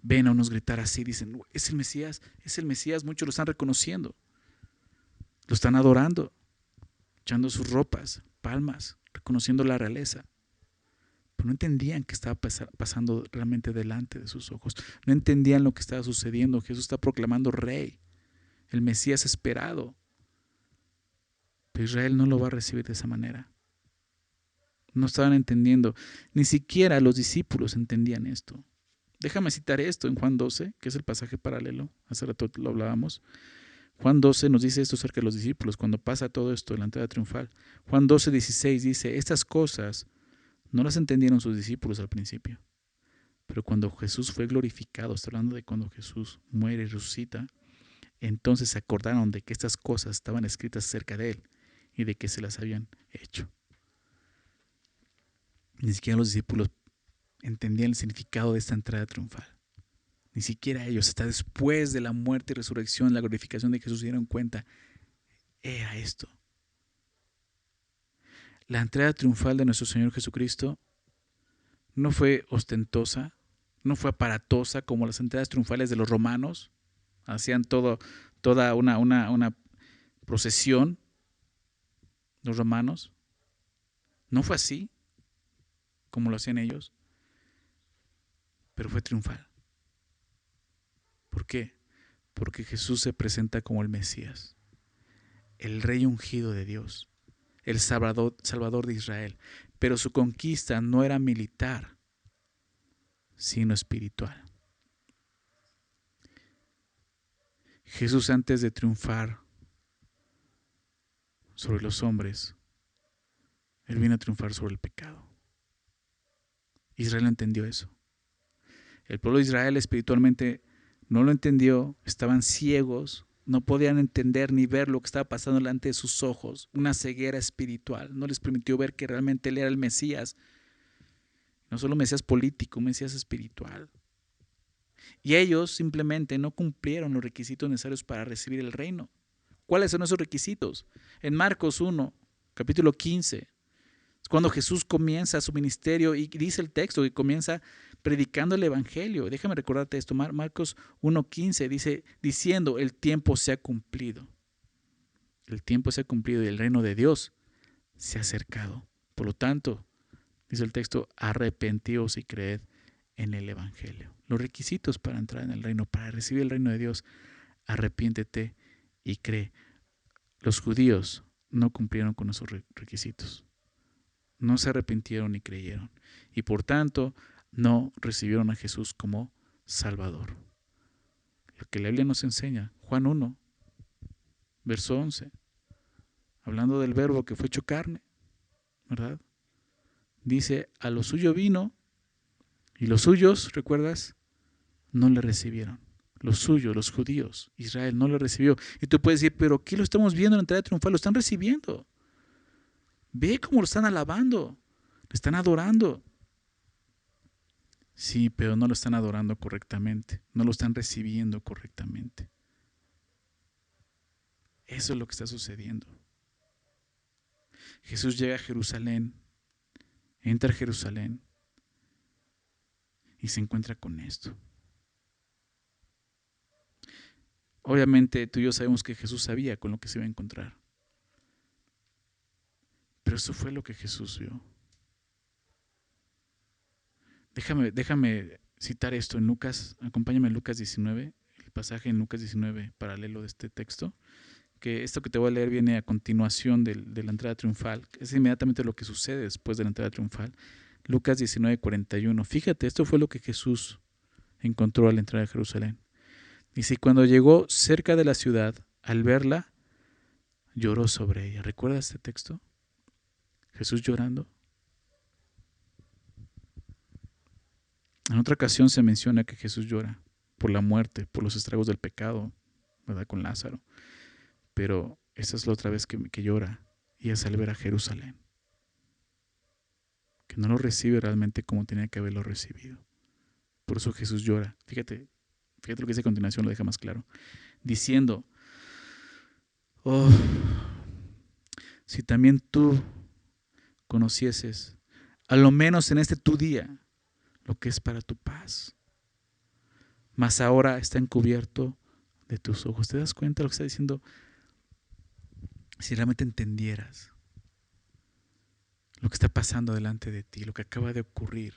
Ven a unos gritar así, dicen, es el Mesías, muchos lo están reconociendo. Lo están adorando, echando sus ropas, palmas, reconociendo la realeza. Pero no entendían qué estaba pasando realmente delante de sus ojos. No entendían lo que estaba sucediendo. Jesús está proclamando rey, el Mesías esperado. Pero Israel no lo va a recibir de esa manera. No estaban entendiendo. Ni siquiera los discípulos entendían esto. Déjame citar esto en Juan 12, que es el pasaje paralelo. Hace rato lo hablábamos. Juan 12 nos dice esto acerca de los discípulos, cuando pasa todo esto en la entrada triunfal. Juan 12, 16 dice, estas cosas no las entendieron sus discípulos al principio. Pero cuando Jesús fue glorificado, está hablando de cuando Jesús muere y resucita, entonces se acordaron de que estas cosas estaban escritas acerca de él y de que se las habían hecho. Ni siquiera los discípulos entendían el significado de esta entrada triunfal. Ni siquiera ellos, hasta después de la muerte y resurrección, la glorificación de Jesús, se dieron cuenta, era esto. La entrada triunfal de nuestro Señor Jesucristo no fue ostentosa, no fue aparatosa como las entradas triunfales de los romanos. Hacían todo toda una procesión, los romanos. No fue así como lo hacían ellos, pero fue triunfal. ¿Por qué? Porque Jesús se presenta como el Mesías, el Rey ungido de Dios, el Salvador de Israel. Pero su conquista no era militar, sino espiritual. Jesús, antes de triunfar sobre los hombres, Él vino a triunfar sobre el pecado. Israel no entendió eso. El pueblo de Israel espiritualmente no lo entendió, estaban ciegos, no podían entender ni ver lo que estaba pasando delante de sus ojos. Una ceguera espiritual no les permitió ver que realmente Él era el Mesías. No solo Mesías político, Mesías espiritual. Y ellos simplemente no cumplieron los requisitos necesarios para recibir el reino. ¿Cuáles son esos requisitos? En Marcos 1, capítulo 15, es cuando Jesús comienza su ministerio y dice el texto que comienza predicando el evangelio. Déjame recordarte esto, Marcos 1:15 dice, diciendo, el tiempo se ha cumplido. El tiempo se ha cumplido y el reino de Dios se ha acercado. Por lo tanto, dice el texto, arrepentíos y creed en el evangelio. Los requisitos para entrar en el reino, para recibir el reino de Dios, arrepiéntete y cree. Los judíos no cumplieron con esos requisitos. No se arrepintieron ni creyeron. Y por tanto, no recibieron a Jesús como Salvador. Lo que la Biblia nos enseña, Juan 1, verso 11, hablando del verbo que fue hecho carne, ¿verdad? Dice, a lo suyo vino y los suyos, ¿recuerdas? No le recibieron. Los suyos, los judíos, Israel no le recibió. Y tú puedes decir, pero ¿qué lo estamos viendo en la entrada triunfal? Lo están recibiendo. Ve cómo lo están alabando, lo están adorando. Sí, pero no lo están adorando correctamente, no lo están recibiendo correctamente. Eso es lo que está sucediendo. Jesús llega a Jerusalén, entra a Jerusalén y se encuentra con esto. Obviamente tú y yo sabemos que Jesús sabía con lo que se iba a encontrar. Pero eso fue lo que Jesús vio. Déjame citar esto en Lucas, acompáñame en Lucas 19, el pasaje en Lucas 19 paralelo de este texto, que esto que te voy a leer viene a continuación de la entrada triunfal, es inmediatamente lo que sucede después de la entrada triunfal. Lucas 19:41, fíjate, esto fue lo que Jesús encontró al entrar a Jerusalén. Dice, y cuando llegó cerca de la ciudad, al verla, lloró sobre ella. ¿Recuerdas este texto? Jesús llorando. En otra ocasión se menciona que Jesús llora por la muerte, por los estragos del pecado, ¿verdad? Con Lázaro. Pero esa es la otra vez que llora, y es al ver a Jerusalén, que no lo recibe realmente como tenía que haberlo recibido. Por eso Jesús llora. Fíjate lo que dice a continuación, lo deja más claro. Diciendo, oh, si también tú conocieses, a lo menos en este tu día, lo que es para tu paz, mas ahora está encubierto de tus ojos. ¿Te das cuenta de lo que está diciendo? Si realmente entendieras lo que está pasando delante de ti, lo que acaba de ocurrir,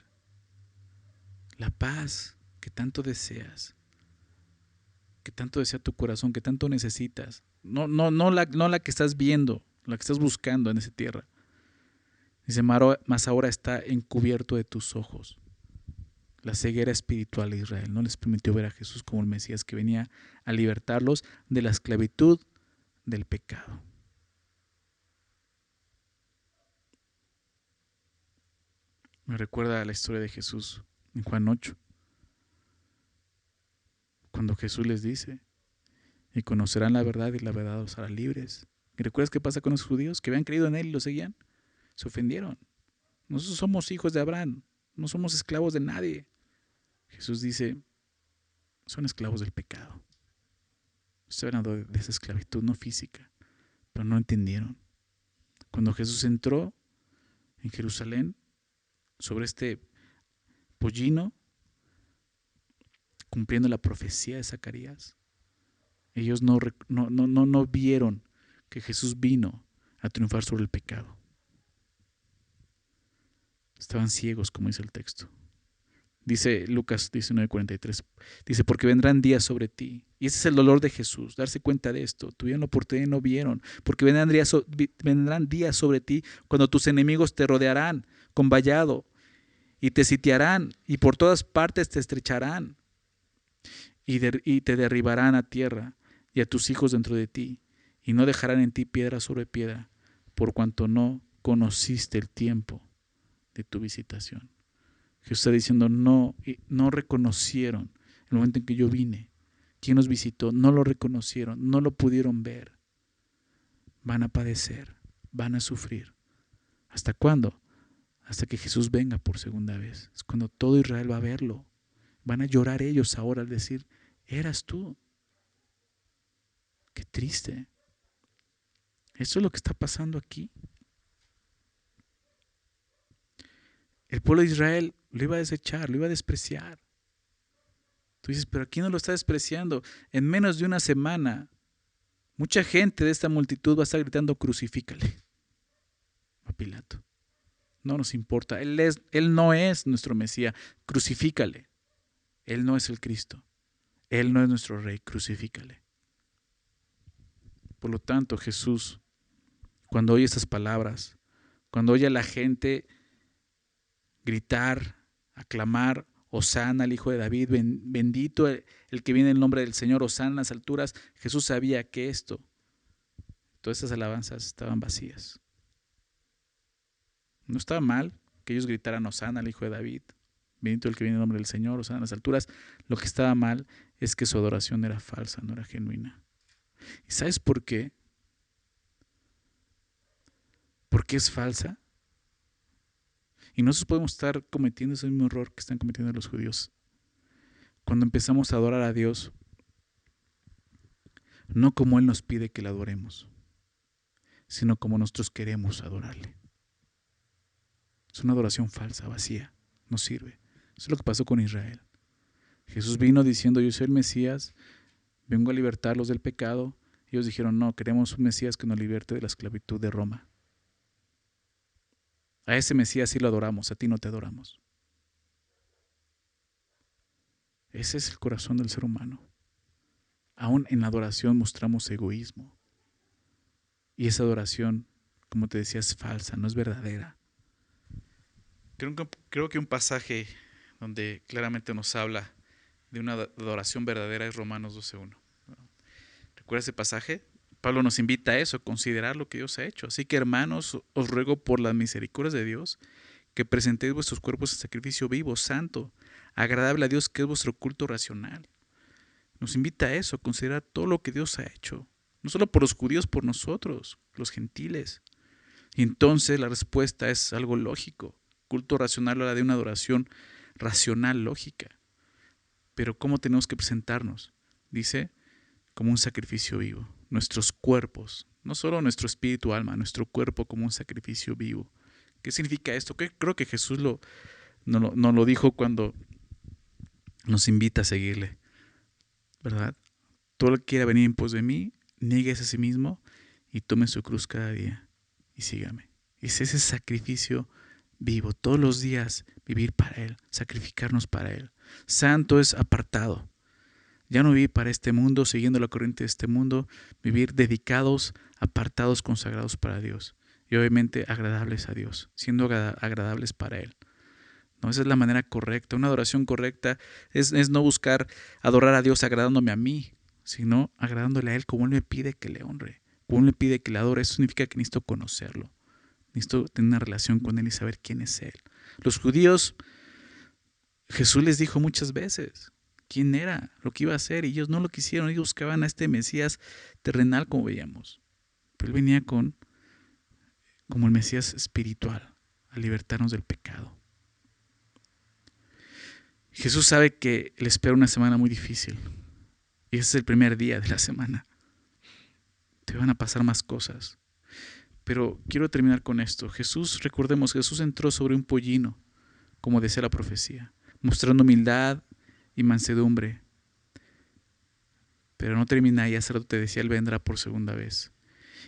la paz que tanto deseas, que tanto desea tu corazón, que tanto necesitas, no la que estás viendo, la que estás buscando en esa tierra. Dice, mas ahora está encubierto de tus ojos. La ceguera espiritual de Israel no les permitió ver a Jesús como el Mesías que venía a libertarlos de la esclavitud del pecado. Me recuerda a la historia de Jesús en Juan 8, cuando Jesús les dice, y conocerán la verdad y la verdad os hará libres. ¿Y recuerdas qué pasa con los judíos que habían creído en Él y lo seguían? Se ofendieron. Nosotros somos hijos de Abraham, no somos esclavos de nadie. Jesús dice, son esclavos del pecado. Estoy hablando de esa esclavitud, no física, pero no entendieron. Cuando Jesús entró en Jerusalén sobre este pollino, cumpliendo la profecía de Zacarías, Ellos no vieron que Jesús vino a triunfar sobre el pecado. Estaban ciegos, como dice el texto. Dice Lucas 19:43, dice, porque vendrán días sobre ti. Y ese es el dolor de Jesús, darse cuenta de esto. Tuvieron la oportunidad y no vieron. Porque vendrán días sobre ti cuando tus enemigos te rodearán con vallado y te sitiarán y por todas partes te estrecharán y te derribarán a tierra y a tus hijos dentro de ti y no dejarán en ti piedra sobre piedra por cuanto no conociste el tiempo de tu visitación. Jesús está diciendo, no reconocieron el momento en que yo vine. ¿Quién nos visitó? No lo reconocieron, no lo pudieron ver. Van a padecer, van a sufrir. ¿Hasta cuándo? Hasta que Jesús venga por segunda vez. Es cuando todo Israel va a verlo. Van a llorar ellos ahora al decir, eras tú. Qué triste. Eso es lo que está pasando aquí. El pueblo de Israel lo iba a desechar, lo iba a despreciar. Tú dices, pero ¿quién no lo está despreciando? En menos de una semana, mucha gente de esta multitud va a estar gritando, crucifícale a Pilato. No nos importa, Él no es nuestro Mesías, crucifícale. Él no es el Cristo, Él no es nuestro Rey, crucifícale. Por lo tanto, Jesús, cuando oye estas palabras, cuando oye a la gente gritar, aclamar, Hosana al Hijo de David, bendito el que viene en el nombre del Señor, Hosana en las alturas, Jesús sabía que todas estas alabanzas estaban vacías. No estaba mal que ellos gritaran Hosana al Hijo de David, bendito el que viene en el nombre del Señor, Hosana en las alturas. Lo que estaba mal es que su adoración era falsa, no era genuina. ¿Y sabes por qué? ¿Por qué es falsa? Y nosotros podemos estar cometiendo ese mismo error que están cometiendo los judíos. Cuando empezamos a adorar a Dios, no como Él nos pide que le adoremos, sino como nosotros queremos adorarle. Es una adoración falsa, vacía, no sirve. Eso es lo que pasó con Israel. Jesús vino diciendo, yo soy el Mesías, vengo a libertarlos del pecado. Ellos dijeron, no, queremos un Mesías que nos liberte de la esclavitud de Roma. A ese Mesías sí lo adoramos, a ti no te adoramos. Ese es el corazón del ser humano. Aún en la adoración mostramos egoísmo. Y esa adoración, como te decía, es falsa, no es verdadera. Creo que un pasaje donde claramente nos habla de una adoración verdadera es Romanos 12:1. ¿Recuerdas ese pasaje? Pablo nos invita a eso, a considerar lo que Dios ha hecho. Así que, hermanos, os ruego por las misericordias de Dios que presentéis vuestros cuerpos en sacrificio vivo, santo, agradable a Dios, que es vuestro culto racional. Nos invita a eso, a considerar todo lo que Dios ha hecho. No solo por los judíos, por nosotros, los gentiles. Y entonces la respuesta es algo lógico. Culto racional habla de una adoración racional, lógica. Pero ¿cómo tenemos que presentarnos? Dice, como un sacrificio vivo. Nuestros cuerpos, no solo nuestro espíritu, alma, nuestro cuerpo como un sacrificio vivo. ¿Qué significa esto? Creo que Jesús nos lo dijo cuando nos invita a seguirle, ¿verdad? Todo el que quiera venir en pos de mí, nieguese a sí mismo y tome su cruz cada día y sígame. Es ese sacrificio vivo, todos los días vivir para Él, sacrificarnos para Él. Santo es apartado. Ya no vivir para este mundo, siguiendo la corriente de este mundo, vivir dedicados, apartados, consagrados para Dios. Y obviamente agradables a Dios, siendo agradables para Él. No, esa es la manera correcta. Una adoración correcta es no buscar adorar a Dios agradándome a mí, sino agradándole a Él como Él me pide que le honre, como Él me pide que le adore. Eso significa que necesito conocerlo. Necesito tener una relación con Él y saber quién es Él. Los judíos, Jesús les dijo muchas veces quién era, lo que iba a hacer, y ellos no lo quisieron. Ellos buscaban a este Mesías terrenal, como veíamos. Pero Él venía como el Mesías espiritual, a libertarnos del pecado. Jesús sabe que le espera una semana muy difícil. Y ese es el primer día de la semana. Te van a pasar más cosas. Pero quiero terminar con esto. Recordemos, Jesús entró sobre un pollino, como decía la profecía, mostrando humildad y mansedumbre. Pero no termina ahí, hace rato te decía, Él vendrá por segunda vez.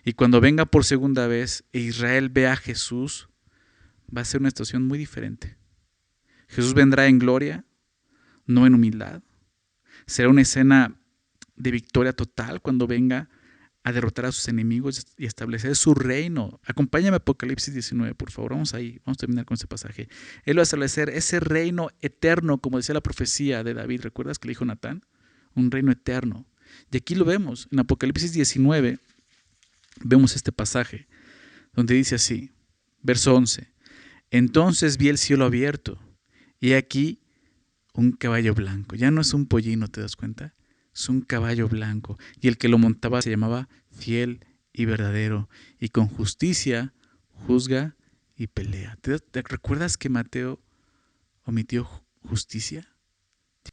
Y cuando venga por segunda vez e Israel vea a Jesús, va a ser una situación muy diferente. Jesús vendrá en gloria, no en humildad. Será una escena de victoria total cuando venga a derrotar a sus enemigos y establecer su reino. Acompáñame a Apocalipsis 19, por favor. Vamos ahí, vamos a terminar con este pasaje. Él va a establecer ese reino eterno, como decía la profecía de David. ¿Recuerdas que le dijo Natán? Un reino eterno. Y aquí lo vemos, en Apocalipsis 19, vemos este pasaje, donde dice así, verso 11. Entonces vi el cielo abierto, y aquí un caballo blanco. Ya no es un pollino, ¿te das cuenta? Es un caballo blanco, y el que lo montaba se llamaba Fiel y Verdadero, y con justicia juzga y pelea. ¿Te recuerdas que Mateo omitió justicia?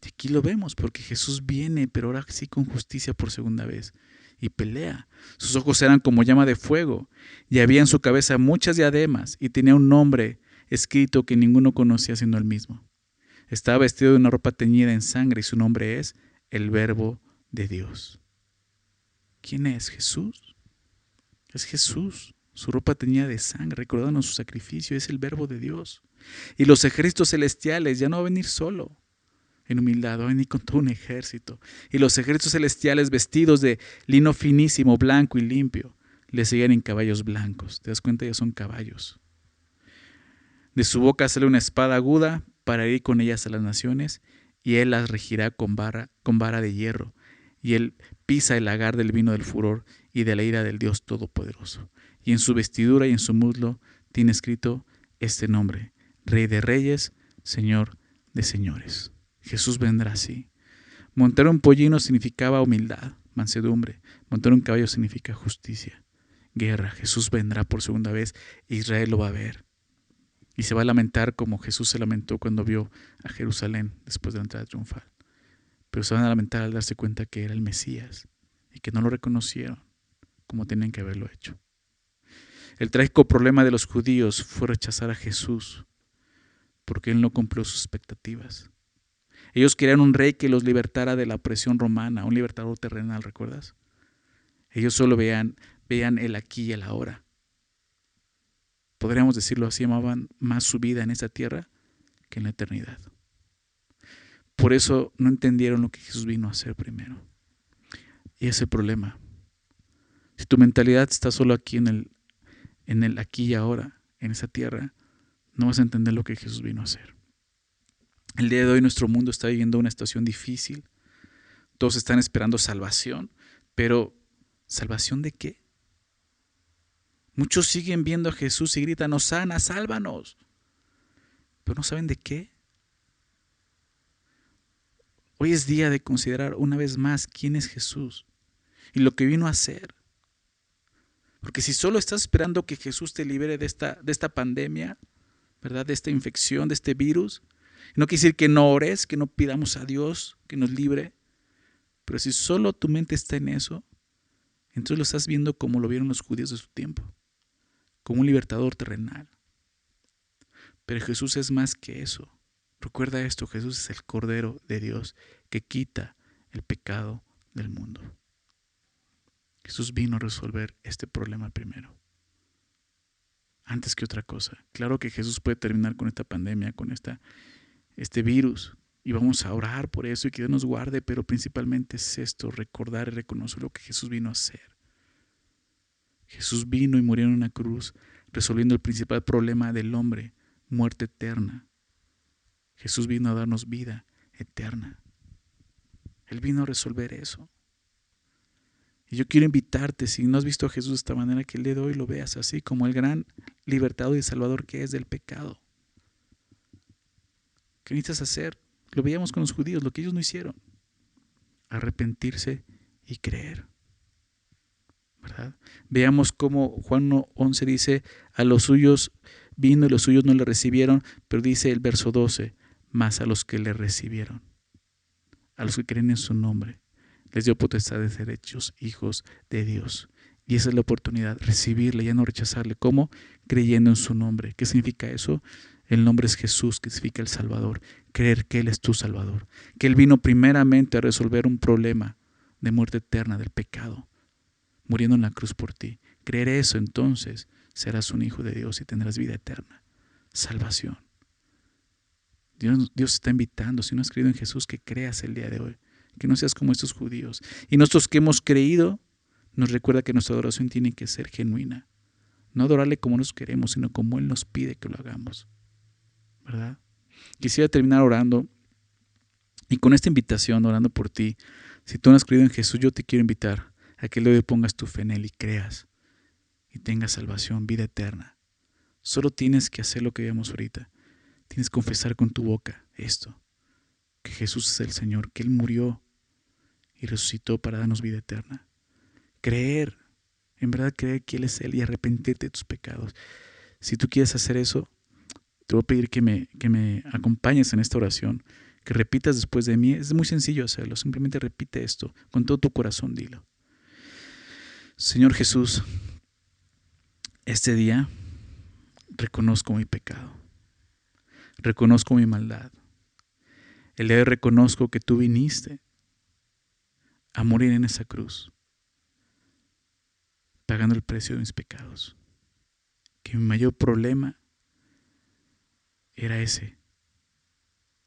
Aquí lo vemos, porque Jesús viene, pero ahora sí con justicia por segunda vez, y pelea. Sus ojos eran como llama de fuego, y había en su cabeza muchas diademas, y tenía un nombre escrito que ninguno conocía sino él mismo. Estaba vestido de una ropa teñida en sangre, y su nombre es el Verbo de Dios. ¿Quién es? Jesús. Es Jesús. Su ropa teñida de sangre, recordándonos su sacrificio, es el Verbo de Dios. Y los ejércitos celestiales, ya no va a venir solo en humildad, va a venir con todo un ejército. Y los ejércitos celestiales, vestidos de lino finísimo, blanco y limpio, le seguían en caballos blancos. ¿Te das cuenta? Ellos son caballos. De su boca sale una espada aguda para ir con ellas a las naciones, y él las regirá con vara de hierro, y él pisa el lagar del vino del furor y de la ira del Dios Todopoderoso. Y en su vestidura y en su muslo tiene escrito este nombre: Rey de Reyes, Señor de Señores. Jesús vendrá así. Montar un pollino significaba humildad, mansedumbre. Montar un caballo significa justicia, guerra. Jesús vendrá por segunda vez e Israel lo va a ver. Y se va a lamentar como Jesús se lamentó cuando vio a Jerusalén después de la entrada triunfal. Pero se van a lamentar al darse cuenta que era el Mesías y que no lo reconocieron como tenían que haberlo hecho. El trágico problema de los judíos fue rechazar a Jesús porque Él no cumplió sus expectativas. Ellos querían un rey que los libertara de la opresión romana, un libertador terrenal, ¿recuerdas? Ellos solo veían el aquí y el ahora. Podríamos decirlo así, amaban más su vida en esta tierra que en la eternidad. Por eso no entendieron lo que Jesús vino a hacer primero. Y ese es el problema. Si tu mentalidad está solo aquí en el aquí y ahora, en esa tierra, no vas a entender lo que Jesús vino a hacer. El día de hoy nuestro mundo está viviendo una situación difícil. Todos están esperando salvación, pero ¿salvación de qué? Muchos siguen viendo a Jesús y gritan: Hosana, sálvanos. Pero no saben de qué. Hoy es día de considerar una vez más quién es Jesús y lo que vino a hacer. Porque si solo estás esperando que Jesús te libere de esta pandemia, ¿verdad? De esta infección, de este virus, no quiere decir que no ores, que no pidamos a Dios que nos libre. Pero si solo tu mente está en eso, entonces lo estás viendo como lo vieron los judíos de su tiempo, como un libertador terrenal. Pero Jesús es más que eso. Recuerda esto: Jesús es el Cordero de Dios que quita el pecado del mundo. Jesús vino a resolver este problema primero, antes que otra cosa. Claro que Jesús puede terminar con esta pandemia, con este virus, y vamos a orar por eso y que Dios nos guarde, pero principalmente es esto: recordar y reconocer lo que Jesús vino a hacer. Jesús vino y murió en una cruz, resolviendo el principal problema del hombre: muerte eterna. Jesús vino a darnos vida eterna. Él vino a resolver eso. Y yo quiero invitarte, si no has visto a Jesús de esta manera, que el día de hoy lo veas así, como el gran libertador y salvador que es del pecado. ¿Qué necesitas hacer? Lo veíamos con los judíos, lo que ellos no hicieron: arrepentirse y creer, ¿verdad? Veamos cómo Juan 11 dice: a los suyos vino y los suyos no le recibieron, pero dice el verso 12: mas a los que le recibieron, a los que creen en su nombre, les dio potestad de ser hechos hijos de Dios. Y esa es la oportunidad: recibirle, ya no rechazarle. ¿Cómo? Creyendo en su nombre. ¿Qué significa eso? El nombre es Jesús, que significa el Salvador. Creer que Él es tu Salvador, que Él vino primeramente a resolver un problema de muerte eterna del pecado, muriendo en la cruz por ti. Creer eso, entonces serás un hijo de Dios y tendrás vida eterna, salvación. Dios está invitando, si no has creído en Jesús, que creas el día de hoy, que no seas como estos judíos. Y nosotros que hemos creído, nos recuerda que nuestra adoración tiene que ser genuina. No adorarle como nos queremos, sino como Él nos pide que lo hagamos, ¿verdad? Quisiera terminar orando y con esta invitación, orando por ti. Si tú no has creído en Jesús, yo te quiero invitar a que le pongas tu fe en Él y creas y tengas salvación, vida eterna. Solo tienes que hacer lo que veamos ahorita. Tienes que confesar con tu boca esto, que Jesús es el Señor, que Él murió y resucitó para darnos vida eterna. Creer, en verdad creer que Él es Él y arrepentirte de tus pecados. Si tú quieres hacer eso, te voy a pedir que me acompañes en esta oración, que repitas después de mí. Es muy sencillo hacerlo, simplemente repite esto, con todo tu corazón dilo. Señor Jesús, este día reconozco mi pecado, reconozco mi maldad. El día de hoy reconozco que tú viniste a morir en esa cruz, pagando el precio de mis pecados. Que mi mayor problema era ese,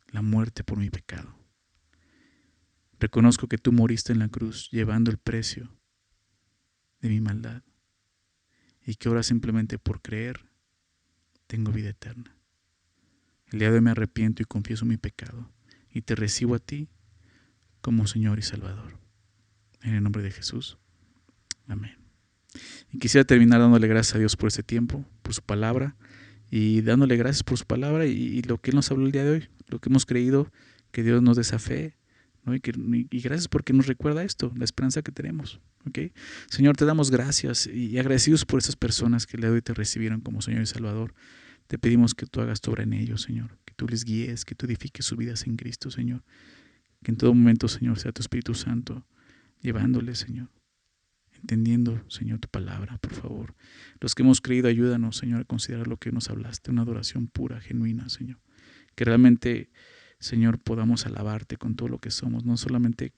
la muerte por mi pecado. Reconozco que tú moriste en la cruz llevando el precio de mi maldad y que ahora simplemente por creer tengo vida eterna. El día de hoy me arrepiento y confieso mi pecado y te recibo a ti como Señor y Salvador. En el nombre de Jesús. Amén. Y quisiera terminar dándole gracias a Dios por este tiempo, por su palabra, y dándole gracias por su palabra y lo que Él nos habló el día de hoy, lo que hemos creído, que Dios nos dé esa fe, ¿no? Y gracias porque nos recuerda esto, la esperanza que tenemos. ¿Okay? Señor, te damos gracias y agradecidos por esas personas que el día de hoy te recibieron como Señor y Salvador. Te pedimos que tú hagas tu obra en ellos, Señor, que tú les guíes, que tú edifiques sus vidas en Cristo, Señor. Que en todo momento, Señor, sea tu Espíritu Santo llevándoles, Señor. Entendiendo, Señor, tu palabra, por favor. Los que hemos creído, ayúdanos, Señor, a considerar lo que nos hablaste, una adoración pura, genuina, Señor. Que realmente, Señor, podamos alabarte con todo lo que somos, no solamente,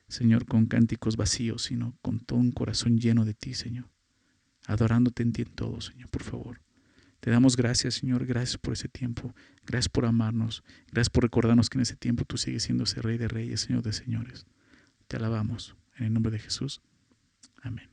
Señor, con cánticos vacíos, sino con todo un corazón lleno de ti, Señor. Adorándote en ti en todo, Señor, por favor. Te damos gracias, Señor, gracias por ese tiempo, gracias por amarnos, gracias por recordarnos que en ese tiempo tú sigues siendo ese Rey de Reyes, Señor de Señores. Te alabamos, en el nombre de Jesús. Amén.